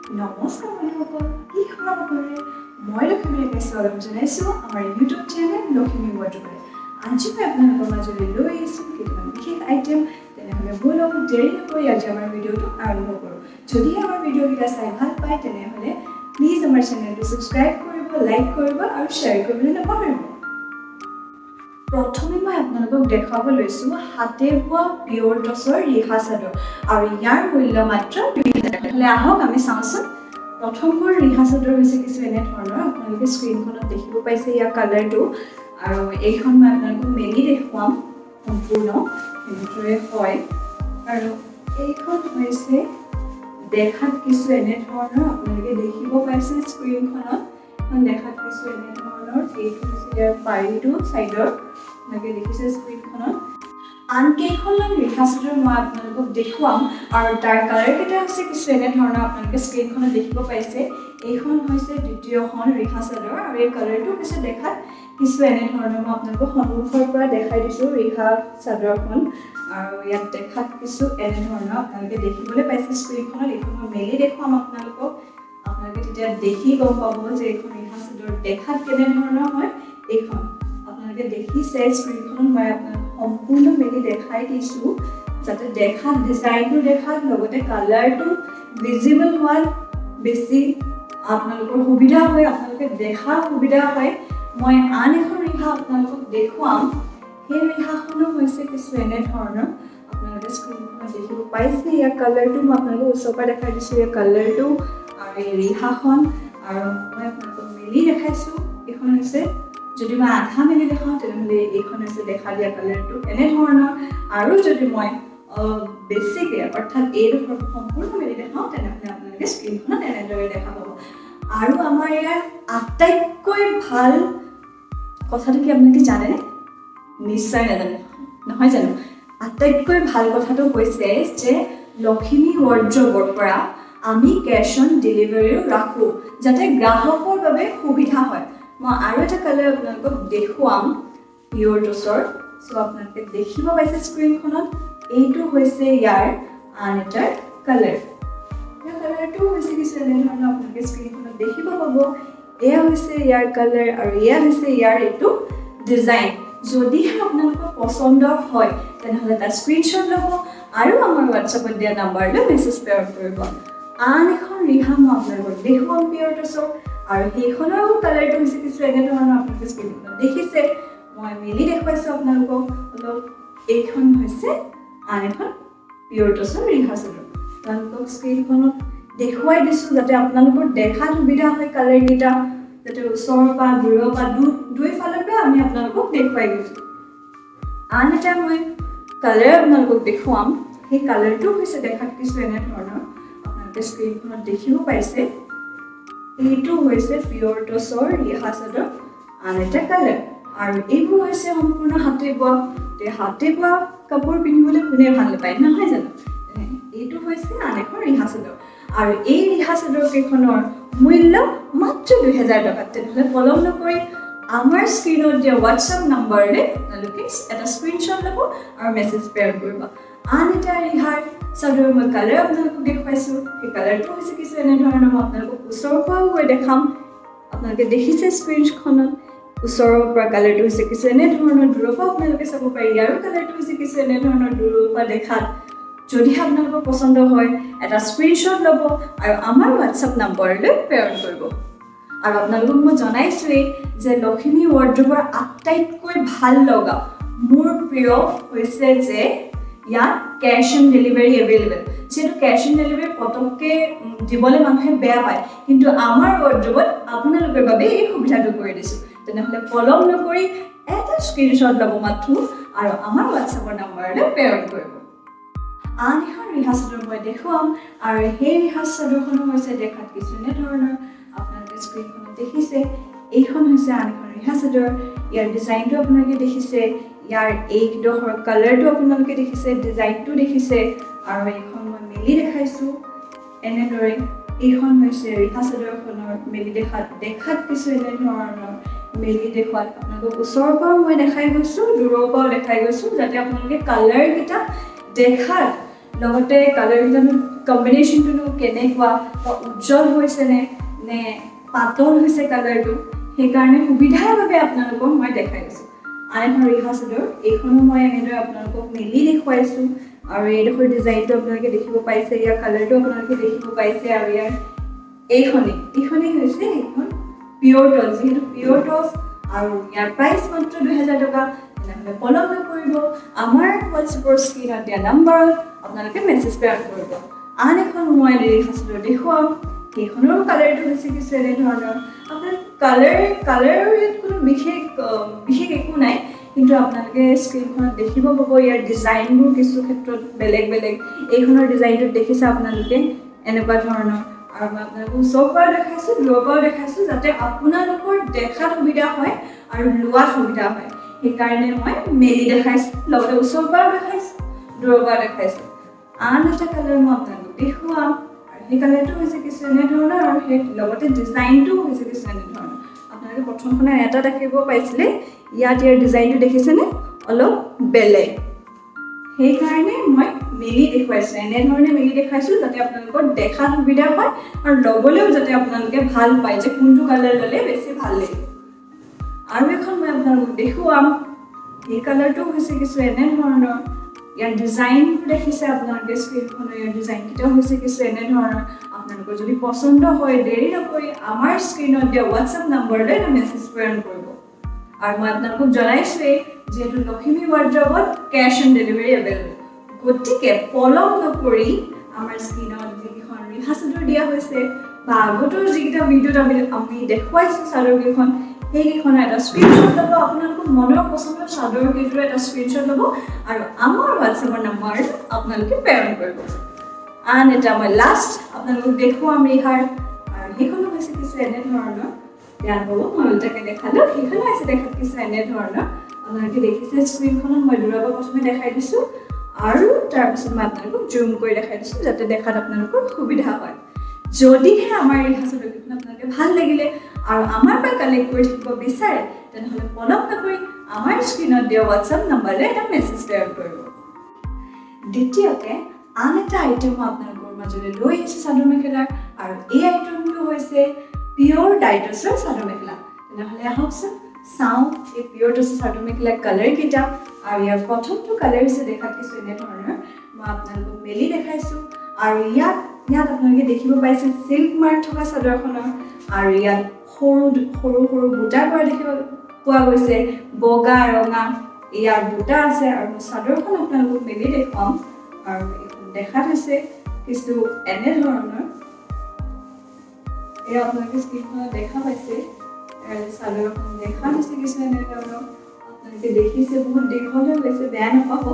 নমস্কাৰ বন্ধুসকল, কি খবৰ আপোনালোকৰ? মই লক্ষ্মী স্বাগতম জনাইছোঁ আমাৰ ইউটিউব চেনেল লক্ষ্মী ৱাৰ্ডৰোবত। আজি মই আপোনালোকৰ মাজলৈ লৈ আহিছোঁ কিছুমান বিশেষ আইটেম। তেনেহ'লে ব'লক দেৰি নকৰি আজি আমাৰ ভিডিঅ'টো আৰম্ভ কৰোঁ। যদি আমাৰ ভিডিঅ'কেইটা চাই ভাল পায় তেনেহ'লে প্লিজ আমাৰ চেনেলটো ছাবস্ক্ৰাইব কৰিব, লাইক কৰিব আৰু শ্বেয়াৰ কৰিবলৈ নাপাহৰিব। প্ৰথমে মই আপোনালোকক দেখুৱাব লৈছোঁ হাতে বোৱা পিয়ৰ টচৰ ৰিহা চাদৰ আৰু ইয়াৰ মূল্য মাত্ৰ 2000 টকা। আহক আমি চাওঁচোন। প্ৰথমবোৰ ৰিহা চাদৰ হৈছে কিছু এনেধৰণৰ, আপোনালোকে স্ক্ৰীনখনত দেখিব পাইছে ইয়াৰ কালাৰটো, আৰু এইখন মই আপোনালোকক মেলি দেখুৱাম সম্পূৰ্ণ এনেদৰে হয়। আৰু এইখন হৈছে দেখাত কিছু এনেধৰণৰ, আপোনালোকে দেখিব পাইছে স্ক্ৰীনখনত দেখাত কিছু এনেধৰণৰ। এইটো হৈছে ইয়াৰ পাৰিটো চাইডৰ, আপোনালোকে দেখিছে স্ক্ৰীনখনত। আন কেইখনমান ৰিহা চাদৰ মই আপোনালোকক দেখুৱাম আৰু তাৰ কালাৰকেইটা হৈছে কিছু এনেধৰণৰ, আপোনালোকে স্ক্ৰীনখনত দেখিব পাইছে। এইখন হৈছে দ্বিতীয়খন ৰিহা চাদৰ আৰু এই কালাৰটো হৈছে দেখাত কিছু এনেধৰণৰ। মই আপোনালোকক সন্মুখৰ পৰা দেখাই দিছোঁ ৰিহা চাদৰখন, আৰু ইয়াত দেখাত কিছু এনেধৰণৰ আপোনালোকে দেখিবলৈ পাইছে স্ক্ৰীনখনত। এইখন মই মেলি দেখুৱাম আপোনালোকক, আপোনালোকে তেতিয়া দেখি গম পাব যে এইখন ৰিহা চাদৰ দেখাত কেনেধৰণৰ হয়। এইখন আপোনালোকে দেখিছে স্ক্ৰীনখনত, মই আপোনালোকক সম্পূৰ্ণ মেলি দেখাই দিছোঁ যাতে দেখাত ডিজাইনটো দেখাত লগতে কালাৰটো ভিজিবল হোৱাত বেছি আপোনালোকৰ সুবিধা হয়, আপোনালোকে দেখা সুবিধা হয়। মই আন এখন ৰিহা আপোনালোকক দেখুৱাম, সেই ৰিহাখনো হৈছে কিছু এনেধৰণৰ, আপোনালোকে স্ক্ৰীনখনত দেখিব পাইছে। ইয়াৰ কালাৰটো মই আপোনালোকক ওচৰৰ পৰা দেখাই দিছোঁ, ইয়াৰ কালাৰটো আৰু এই ৰিহাখন, আৰু মই আপোনালোকক মেলি দেখাইছোঁ। এইখন হৈছে, যদি মই আধা মেলি দেখাওঁ তেনেহ'লে এইখন হৈছে দেখা দিয়া কালাৰটো এনেধৰণৰ, আৰু যদি মই বেছিকৈ অৰ্থাৎ এইডোখৰ সম্পূৰ্ণ মেলি দেখাওঁ তেনেহ'লে আপোনালোকে স্ক্ৰীনখনত এনেদৰে দেখা পাব। আৰু আমাৰ ইয়াৰ আটাইতকৈ ভাল কথাটো কি আপোনালোকে জানেনে? নিশ্চয় নাজানে, নহয় জানো? আটাইতকৈ ভাল কথাটো হৈছে যে লক্ষ্মী ৱাৰ্ডৰোবৰ পৰা আমি কেছ অন ডেলিভাৰীও ৰাখোঁ যাতে গ্ৰাহকৰ বাবে সুবিধা হয়। মই আৰু এটা কালাৰ আপোনালোকক দেখুৱাম পিয়ৰ টচৰ, চ' আপোনালোকে দেখিব পাইছে স্ক্ৰীনখনত। এইটো হৈছে ইয়াৰ আন এটাৰ কালাৰ। ইয়াৰ কালাৰটো হৈছে কিছু এনেধৰণৰ, আপোনালোকে স্ক্ৰীনখনত দেখিব পাব। এয়া হৈছে ইয়াৰ কালাৰ আৰু এয়া হৈছে ইয়াৰ এইটো ডিজাইন। যদিহে আপোনালোকৰ পচন্দ হয় তেনেহ'লে তাৰ স্ক্ৰীনশ্বট ল'ব আৰু আমাৰ হোৱাটছএপত দিয়া নাম্বাৰলৈ মেছেজ প্ৰেৰণ কৰিব। আন এখন ৰিহা মই আপোনালোকক দেখুৱাম পিয়ৰ টচৰ, আৰু সেইখনৰো কালাৰটো হৈছে কিছু এনেধৰণৰ, আপোনালোকে স্ক্ৰীনখনত দেখিছে। মই মেলি দেখুৱাইছোঁ আপোনালোকক অলপ। এইখন হৈছে আন এখন পিয়ৰ টচৰ ৰিহা চাদৰ, আপোনালোকক স্ক্ৰীনখনত দেখুৱাই দিছোঁ যাতে আপোনালোকৰ দেখাত সুবিধা হয় কালাৰকেইটা, যাতে ওচৰৰ পৰা দূৰৰ পৰা দুইফালৰ পৰা আমি আপোনালোকক দেখুৱাই দিছোঁ। আন এটা মই কালাৰ আপোনালোকক দেখুৱাম, সেই কালাৰটো হৈছে দেখাত কিছু এনেধৰণৰ, আপোনালোকে স্ক্ৰীনখনত দেখিব পাইছে। এইটো হৈছে পিয়ৰ টচৰ ৰিহা চাদৰ আন এটা কালাৰ, আৰু এইবোৰ হৈছে সম্পূৰ্ণ হাতে বোৱা। হাতে বোৱা কাপোৰ পিন্ধিবলৈ কোনে ভাল নাপায়, নহয় জানো? এইটো হৈছে আন এখন ৰিহা চাদৰ, আৰু এই ৰিহা চাদৰ কেইখনৰ মূল্য মাত্ৰ 2000 টকা। তেনেহ'লে পলম নকৰি আমাৰ স্ক্ৰীনত দিয়া হোৱাটছএপ নাম্বাৰলৈ আপোনালোকে এটা স্ক্ৰীনশ্বট ল'ব আৰু মেছেজ প্ৰেৰণ কৰিব। আন এটা ৰিহাৰ চাদৰ মই কালাৰ আপোনালোকক দেখুৱাইছোঁ, সেই কালাৰটো হৈছে কিছু এনেধৰণৰ। মই আপোনালোকক ওচৰৰ পৰাও গৈ দেখাম, আপোনালোকে দেখিছে স্ক্ৰীনখনত। ওচৰৰ পৰা কালাৰটো হৈছে কিছু এনেধৰণৰ, দূৰৰ পৰা আপোনালোকে চাব পাৰি। ইয়াৰো কালাৰটো হৈছে কিছু এনেধৰণৰ দূৰৰ পৰা দেখাত। যদিহে আপোনালোকৰ পচন্দ হয় এটা স্ক্ৰীনশ্বট ল'ব আৰু আমাৰ হোৱাটছএপ নাম্বাৰলৈ প্ৰেৰণ কৰিব। আৰু আপোনালোকক মই জনাইছোঁৱেই যে লক্ষ্মী ৱাৰ্ডৰোবৰ আটাইতকৈ ভাল লগা মোৰ প্ৰিয় হৈছে যে ইয়াত কেছ অন ডেলিভাৰী এভেইলেবল। যিহেতু কেছ অন ডেলিভাৰী পটককৈ দিবলৈ মানুহে বেয়া পায়, কিন্তু আমাৰ ৱাৰ্ডৰোবত আপোনালোকৰ বাবে এই সুবিধাটো কৰি দিছোঁ। তেনেহ'লে পলম নকৰি এটা স্ক্ৰীনশ্বট ল'ব মাথো আৰু আমাৰ হোৱাটছএপৰ নাম্বাৰলৈ প্ৰেৰণ কৰিব। আন এখন ৰিহা চাদৰ মই দেখুৱাম, আৰু সেই ৰিহা চাদৰখনো হৈছে দেখাত কিছু এনেধৰণৰ, আপোনালোকে স্ক্ৰীনখনত দেখিছে। এইখন হৈছে আন এখন ৰিহা চাদৰ, ইয়াৰ ডিজাইনটো আপোনালোকে দেখিছে, ইয়াৰ এইডোখৰ কালাৰটো আপোনালোকে দেখিছে, ডিজাইনটো দেখিছে, আৰু এইখন মই মেলি দেখাইছোঁ এনেদৰে। এইখন হৈছে ৰিহা চাদৰখনৰ মেলি দেখাত কিছু এনেধৰণৰ মেলি দেখুৱাত। আপোনালোকক ওচৰৰ পৰাও মই দেখাই গৈছোঁ, দূৰৰ পৰাও দেখাই গৈছোঁ, যাতে আপোনালোকে কালাৰকেইটা দেখাত লগতে কম্বিনেশ্যনটো কেনেকুৱা বা উজ্জ্বল হৈছে নে পাতল হৈছে কালাৰটো সেইকাৰণে সুবিধাৰ বাবে আপোনালোকক মই দেখাই আছোঁ আন এখন ৰিহা চাদৰ এইখনো মই এনেদৰে আপোনালোকক মেলি দেখুৱাইছোঁ আৰু এইডোখৰ ডিজাইনটো আপোনালোকে দেখিব পাইছে ইয়াৰ কালাৰটো আপোনালোকে দেখিব পাইছে আৰু ইয়াৰ এইখনেই হৈছে এইখন পিয়'ৰ টছ যিহেতু পিয়'ৰ টছ আৰু ইয়াৰ প্ৰাইচ মাত্ৰ 2000 টকা তেনেহ'লে পলম নকৰিব আমাৰ হোৱাটছএপৰ স্ক্ৰীণত দিয়া নাম্বাৰত আপোনালোকে মেছেজ প্ৰেৰণ কৰিব আন এখন মই ৰিহা চাদৰ দেখুৱাম সেইখনৰ কালাৰটো হৈছে কিছু এনেধৰণৰ আপোনাৰ কালাৰৰ ইয়াত কোনো বিশেষ একো নাই কিন্তু আপোনালোকে স্ক্ৰীনখনত দেখিব পাব ইয়াৰ ডিজাইনবোৰ কিছু ক্ষেত্ৰত বেলেগ এইখনৰ ডিজাইনটোত দেখিছে আপোনালোকে এনেকুৱা ধৰণৰ আৰু মই আপোনালোকক ওচৰৰ পৰা দেখাইছোঁ দূৰৰ পৰাও দেখাইছোঁ যাতে আপোনালোকৰ দেখাত সুবিধা হয় আৰু লোৱাত সুবিধা হয় সেইকাৰণে মই মেলি দেখাইছোঁ লগতে ওচৰৰ পৰাও দেখাইছোঁ দূৰৰ পৰা দেখাইছোঁ আন এটা কালাৰ মই আপোনালোকক দেখুৱাম আৰু সেই কালাৰটো হৈছে কিছু এনেধৰণৰ আৰু সেই লগতে ডিজাইনটোও হৈছে কিছু এনেধৰণৰ আপোনালোকে প্ৰথমখনত এটা দেখিব পাইছিলে ইয়াত ইয়াৰ ডিজাইনটো দেখিছেনে অলপ বেলেগ সেইকাৰণে মই মেলি দেখুৱাইছোঁ এনেধৰণে মেলি দেখাইছোঁ যাতে আপোনালোকৰ দেখাত সুবিধা হয় আৰু ল'বলৈও যাতে আপোনালোকে ভাল পায় যে কোনটো কালাৰ ল'লে বেছি ভাল লাগিব আৰু এখন মই আপোনালোকক দেখুৱাম এই কালাৰটো হৈছে কিছু এনেধৰণৰ ইয়াৰ ডিজাইনবোৰ দেখিছে আপোনালোকে স্ক্ৰীনখনৰ ইয়াৰ ডিজাইনকেইটাও হৈছে কিছু এনেধৰণৰ আপোনালোকৰ যদি পচন্দ হয় দেৰি নকৰি আমাৰ স্ক্ৰীনত দিয়া হোৱাটছএপ নম্বৰলৈ এটা মেছেজ প্ৰেৰণ কৰিব আৰু মই আপোনালোকক জনাইছোৱেই যিহেতু লখিমী ৱাৰ্ড্ৰবত কেছ অন ডেলিভাৰী এভেইলেবল গতিকে পলম নকৰি আমাৰ স্ক্ৰীনত যিকেইখন ৰিহা চাদৰ দিয়া হৈছে বা আগতৰ যিকেইটা ভিডিঅ'ত আমি দেখুৱাইছোঁ চাদৰকেইখন সেইকেইখনৰ এটা স্ক্ৰীনশ্বট ল'ব আপোনালোকৰ মনৰ পচন্দৰ চাদৰকেইযোৰৰ এটা স্ক্ৰীনশ্বট ল'ব আৰু আমাৰ হোৱাটছএপৰ নম্বৰ আপোনালোকে প্ৰেৰণ কৰিব আন এটা মই লাষ্ট আপোনালোকক দেখুৱাম ৰিহাৰ আৰু সেইখনো হৈছে কিছু এনেধৰণৰ বেয়া হ'ব মই ওলোটাকৈ দেখালোঁ সেইখনো আছে দেখাত কিছু এনেধৰণৰ আপোনালোকে দেখিছে স্ক্ৰীনখনত মই দূৰৰ পৰা প্ৰথমে দেখাই দিছোঁ আৰু তাৰপিছত মই আপোনালোকক জুম কৰি দেখাই দিছোঁ যাতে দেখাত আপোনালোকৰ সুবিধা হয় যদিহে আমাৰ ৰিহা চাদৰকেইখন আপোনালোকে ভাল লাগিলে আৰু আমাৰ পৰা কালেক্ট কৰি থাকিব বিচাৰে তেনেহ'লে পলম নকৰি আমাৰ স্ক্ৰীনত দিয়া হোৱাটছএপ নম্বৰলৈ এটা মেছেজ প্ৰেৰণ কৰিব দ্বিতীয়তে আন এটা আইটেম মই আপোনালোকৰ মাজলৈ লৈ আহিছোঁ চাদৰ মেখেলাৰ আৰু এই আইটেমটো হৈছে পিয়'ৰ ডাইটছৰ চাদৰ মেখেলা তেনেহ'লে আহকচোন চাওঁ এই পিয়'ৰ ডাইটছৰ চাদৰ মেখেলাৰ কালাৰকেইটা আৰু ইয়াৰ প্ৰথমটো কালাৰ হৈছে দেখাত কিছু এনেধৰণৰ মই আপোনালোকক মেলি দেখাইছোঁ আৰু ইয়াত আপোনালোকে দেখিব পাইছে চিল্ক মাৰ্ক থকা চাদৰখনৰ আৰু ইয়াত সৰু বুটা কৰা দেখিব পোৱা গৈছে বগা ৰঙা ইয়াৰ বুটা আছে আৰু চাদৰখন আপোনালোকক মেলি দেখুৱাম আৰু এইখন দেখাত হৈছে কিছু এনেধৰণৰ এয়া আপোনালোকে স্ক্ৰীনখনত দেখা পাইছে চাদৰখন দেখাত হৈছে কিছু এনেধৰণৰ আপোনালোকে দেখিছে বহুত দীঘল হৈ গৈছে বেয়া নাপাব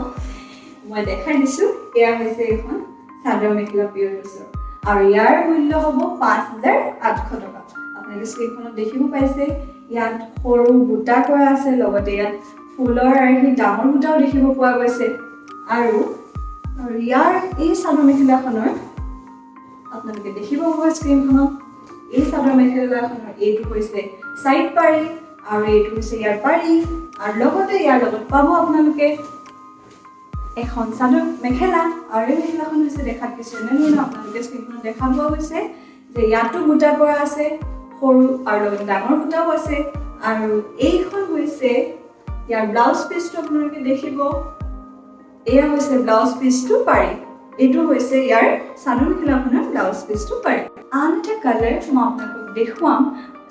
মই দেখাই দিছোঁ এয়া হৈছে এইখন চাদৰ মেখেলা পিয়'ৰ ডাইটছৰ আৰু ইয়াৰ মূল্য হ'ব 5800 টকা আপোনালোকে স্ক্ৰীনখনত দেখিব পাইছে ইয়াত সৰু বুটা কৰা আছে লগতে ইয়াত ফুলৰ আৰু সেই ডাঙৰ বুটাও দেখিব পোৱা গৈছে আৰু ইয়াৰ এই চাদৰ মেখেলাখনৰ আপোনালোকে দেখিব পাব স্ক্ৰীনখনত এই চাদৰ মেখেলাখনৰ এইটো হৈছে চাইড পাৰি আৰু এইটো হৈছে ইয়াৰ পাৰি আৰু লগতে ইয়াৰ লগত পাব আপোনালোকে এখন চাদৰ মেখেলা আৰু এই মেখেলাখন হৈছে দেখাত কিছু এনেধৰণৰ আপোনালোকে স্ক্ৰীনখনত দেখা পোৱা গৈছে যে ইয়াতো বুটা কৰা আছে সৰু আৰু লগতে ডাঙৰ বুটাও আছে আৰু এইখন হৈছে ইয়াৰ ব্লাউজ পিচটো আপোনালোকে দেখিব এয়া হৈছে ব্লাউজ পিচটো পাৰি এইটো হৈছে ইয়াৰ চাদৰ মেখেলাখনৰ ব্লাউজ পিচটো পাৰি আন এটা কালাৰ মই আপোনালোকক দেখুৱাম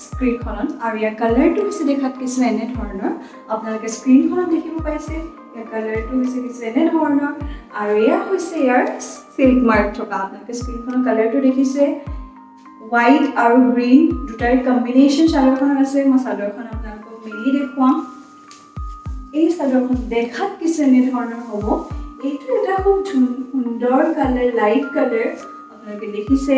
স্ক্ৰীনখনত আৰু ইয়াৰ কালাৰটো হৈছে দেখাত কিছু এনেধৰণৰ আপোনালোকে স্ক্ৰীনখনত দেখিব পাইছে ইয়াৰ কালাৰটো হৈছে কিছু এনেধৰণৰ আৰু এয়া হৈছে ইয়াৰ চিল্ক মাৰ্ক থকা আপোনালোকে স্ক্ৰীনখনৰ কালাৰটো দেখিছে হোৱাইট আৰু গ্ৰীণ দুটাৰ কম্বিনেশ্যন চাদৰখনত আছে মই চাদৰখন আপোনালোকক মেলি দেখুৱাম এই চাদৰখন দেখাত কিছু এনেধৰণৰ হ'ব এইটো এটা খুব সুন্দৰ কালাৰ লাইট কালাৰ আপোনালোকে দেখিছে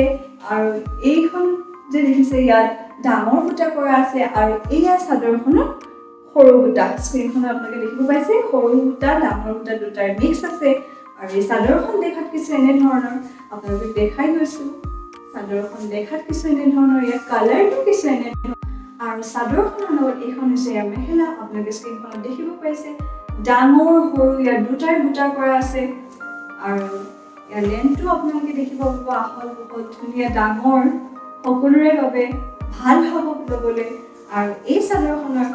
আৰু এইখন যে দেখিছে ইয়াত ডাঙৰ বুটা কৰা আছে আৰু এয়া চাদৰখনত সৰু বুটা স্ক্ৰীনখনত আপোনালোকে দেখিব পাইছে সৰু বুটা ডাঙৰ বুটা দুটাৰ মিক্স আছে আৰু এই চাদৰখন দেখাত কিছু এনেধৰণৰ আপোনালোকে দেখাই গৈছোঁ চাদৰখন দেখাত কিছু এনেধৰণৰ ইয়াৰ কালাৰটো কিছু এনেধৰণৰ আৰু চাদৰখনৰ লগত এইখন হৈছে ইয়াৰ মেখেলা আপোনালোকে স্ক্ৰীনখনত দেখিব পাইছে ডাঙৰ সৰু ইয়াৰ দুটাৰ বুটা কৰা আছে আৰু ইয়াৰ লেন্থটো আপোনালোকে দেখিব পাব আহল বহল ধুনীয়া ডাঙৰ সকলোৰে বাবে ভাল হ'ব ল'বলৈ আৰু এই চাদৰখনৰ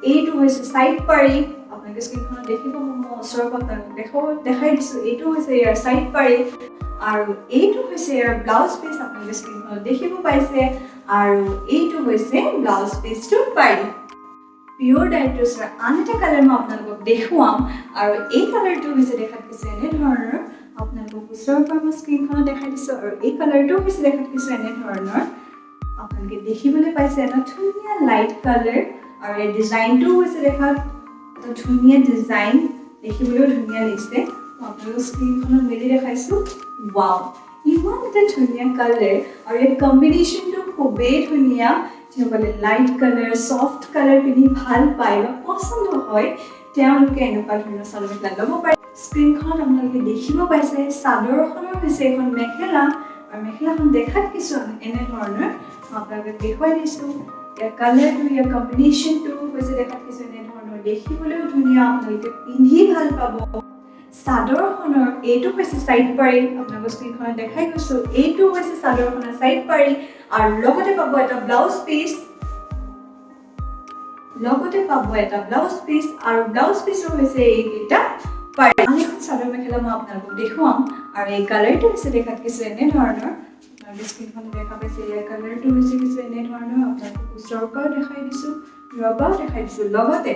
এইটো হৈছে সাইড পাৰি আপোনালোকে স্ক্ৰীনখনত দেখিব মই ওচৰৰ পৰা দেখাই দিছোঁ এইটো হৈছে ইয়াৰ সাইড পাৰি আৰু এইটো হৈছে ইয়াৰ ব্লাউজ পিচ আপোনালোকে স্ক্ৰীনখনত দেখিব পাইছে আৰু এইটো হৈছে ব্লাউজ পিচটো পাৰি পিওৰ ডাইট্ৰছৰ আন এটা কালাৰ মই আপোনালোকক দেখুৱাম আৰু এই কালাৰটো হৈছে দেখাত কিছু এনেধৰণৰ আপোনালোকক ওচৰৰ পৰা মই স্ক্ৰীনখনত দেখাই দিছোঁ আৰু এই কালাৰটো হৈছে দেখাত কিছু এনেধৰণৰ আপোনালোকে দেখিবলৈ পাইছে এটা ধুনীয়া লাইট কালাৰ আৰু এই ডিজাইনটো হৈছে দেখাত এটা ধুনীয়া ডিজাইন দেখিবলৈও ধুনীয়া লাগিছে মই আপোনালোকক স্ক্ৰীনখনত মেলি দেখাইছোঁ ৱাও ইমান এটা ধুনীয়া কালাৰ আৰু এই কম্বিনেশ্যনটো খুবেই ধুনীয়া যিসকলে লাইট কালাৰ ছফ্ট কালাৰ পিন্ধি ভাল পায় বা পচন্দ হয় তেওঁলোকে এনেকুৱা ধৰণৰ চাদৰ মেখেলা ল'ব পাৰে স্ক্ৰীনখনত আপোনালোকে দেখিব পাইছে চাদৰখনৰ হৈছে এখন মেখেলা আৰু মেখেলাখন দেখাত কিছু এনেধৰণৰ আপোনালোকে দেখুৱাই দিছোঁ ইয়াৰ কালাৰটো ইয়াৰ কম্বিনেশ্যনটো হৈছে দেখাত কিছু এনেধৰণৰ দেখিবলৈও ধুনীয়া আপোনালোকে পিন্ধি ভাল পাব চাদৰখনৰ এইটো হৈছে সাইড পাৰি আপোনালোকৰ স্ক্ৰীনখনত দেখাই গৈছোঁ এইটো হৈছে চাদৰখনৰ সাইড পাৰি আৰু লগতে পাব এটা ব্লাউজ পিচ আৰু ব্লাউজ পিচৰ হৈছে এইকেইটা পাৰি আন এখন চাদৰ মেখেলা মই আপোনালোকক দেখুৱাম আৰু এই কালাৰটো হৈছে দেখাত কিছু এনেধৰণৰ আপোনালোকে স্ক্ৰীনখনত দেখা পাইছে ইয়াৰ কালাৰটো হৈছে কিছু এনেধৰণৰ আপোনালোকক ওচৰৰ পৰাও দেখাই দিছোঁ লগতে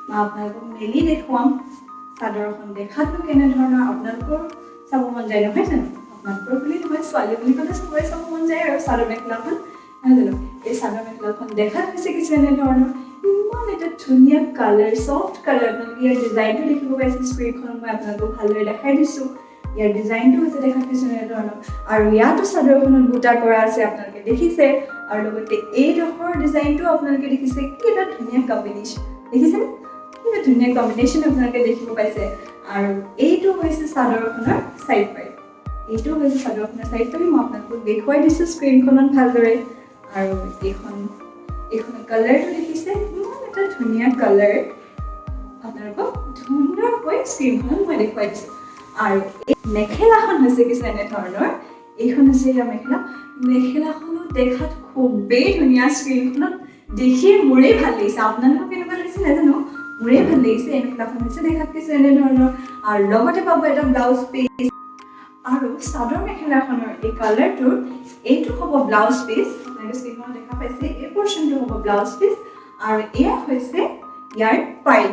মই আপোনালোকক মেলি দেখুৱাম চাদৰখন দেখাতো কেনেধৰণৰ আপোনালোকৰ চাব মন যায় নহয় জানো আপোনালোকৰ বুলি নহয় ছোৱালী বুলি ক'লে চবৰে চাব মন যায় আৰু চাদৰ মেখেলাখন নহয় জানো এই চাদৰ মেখেলাখন দেখাত হৈছে কিছু এনেধৰণৰ ইমান এটা ধুনীয়া কালাৰ ছফ্ট কালাৰ আপোনালোকে ইয়াৰ ডিজাইনটো দেখিব পাইছে স্ক্ৰীনখনত মই আপোনালোকক ভালদৰে দেখাই দিছোঁ ইয়াৰ ডিজাইনটো হৈছে দেখাত কিছু এনেধৰণৰ আৰু ইয়াতো চাদৰখনত বুটা কৰা আছে আপোনালোকে দেখিছে আৰু লগতে এইডোখৰ ডিজাইনটো আপোনালোকে দেখিছে কি এটা ধুনীয়া কম্বিনেশ্যন দেখিছেনে ধুনীয়া কম্বিনেশ্যন আপোনালোকে দেখিব পাইছে আৰু এইটো হৈছে চাদৰখনৰ সাইড পাৰি মই আপোনালোকক দেখুৱাই দিছোঁ স্ক্ৰীনখনত ভালদৰে আৰু এইখন কালাৰটো দেখিছে ইমান এটা ধুনীয়া কালাৰ আপোনালোকক ধুনীয়াকৈ স্ক্ৰীনখনত মই দেখুৱাই দিছোঁ আৰু এই মেখেলাখন হৈছে কিছু এনেধৰণৰ এইখন হৈছে ইয়াৰ মেখেলাখনো দেখাত খুবেই ধুনীয়া স্ক্ৰীনখনত দেখিয়ে মোৰেই ভাল লাগিছে আপোনালোকক কেনেকুৱা লাগিছে নাজানো মোৰেই ভাল লাগিছে এই মেখেলাখন হৈছে দেখাত কিছু এনেধৰণৰ আৰু লগতে পাব এটা ব্লাউজ পিচ আৰু চাদৰ মেখেলাখনৰ এই কালাৰটোৰ এইটো হ'ব ব্লাউজ পিচ আপোনালোকে স্ক্ৰীনত দেখা পাইছে এই পৰ্চনটো হ'ব ব্লাউজ পিচ আৰু এয়া হৈছে ইয়াৰ পাৰি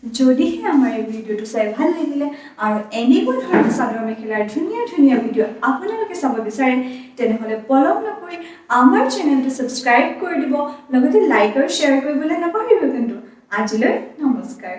যদিহে আমাৰ এই ভিডিঅ'টো চাই ভাল লাগিলে আৰু এনেকুৱা ধৰণৰ চাদৰ মেখেলাৰ ধুনীয়া ভিডিঅ' আপোনালোকে চাব বিচাৰে তেনেহ'লে পলম নকৰি আমাৰ চেনেলটো ছাবস্ক্ৰাইব কৰি দিব লগতে লাইক আৰু শ্বেয়াৰ কৰিবলৈ নাপাহৰিব কিন্তু আজিলৈ নমস্কাৰ